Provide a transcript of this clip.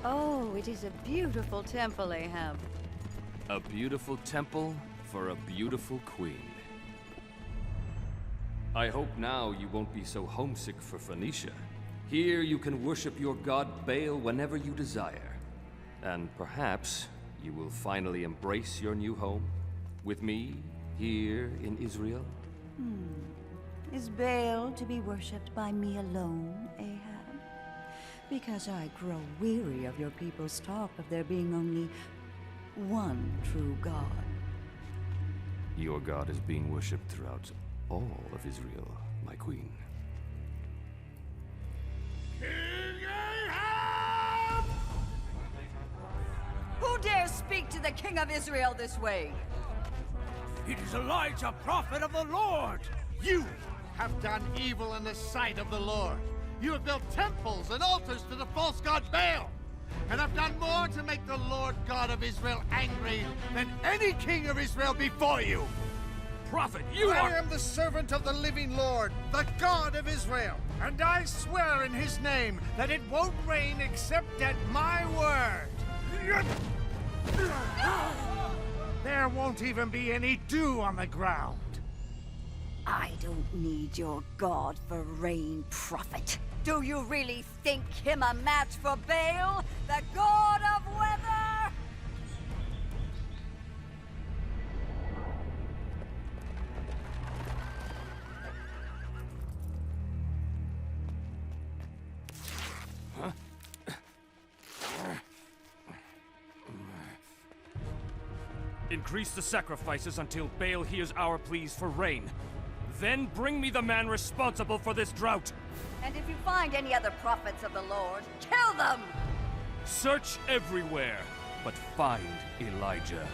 Oh, it is a beautiful temple, Ahab. A beautiful temple for a beautiful queen. I hope now you won't be so homesick for Phoenicia. Here you can worship your god Baal whenever you desire. And perhaps you will finally embrace your new home with me here in Israel. Is Baal to be worshipped by me alone, Ahab? Because I grow weary of your people's talk of there being only one true God. Your god is being worshipped throughout all of Israel, my queen. Who dares speak to the King of Israel this way? It is Elijah, prophet of the Lord! You have done evil in the sight of the Lord. You have built temples and altars to the false god Baal, and have done more to make the Lord God of Israel angry than any king of Israel before you. Prophet, you I are— am the servant of the living Lord, the God of Israel, and I swear in his name that it won't rain except at my word. There won't even be any dew on the ground. I don't need your god for rain, prophet. Do you really think him a match for Baal, the god of weather? Increase the sacrifices until Baal hears our pleas for rain. Then bring me the man responsible for this drought. And if you find any other prophets of the Lord, kill them! Search everywhere, but find Elijah.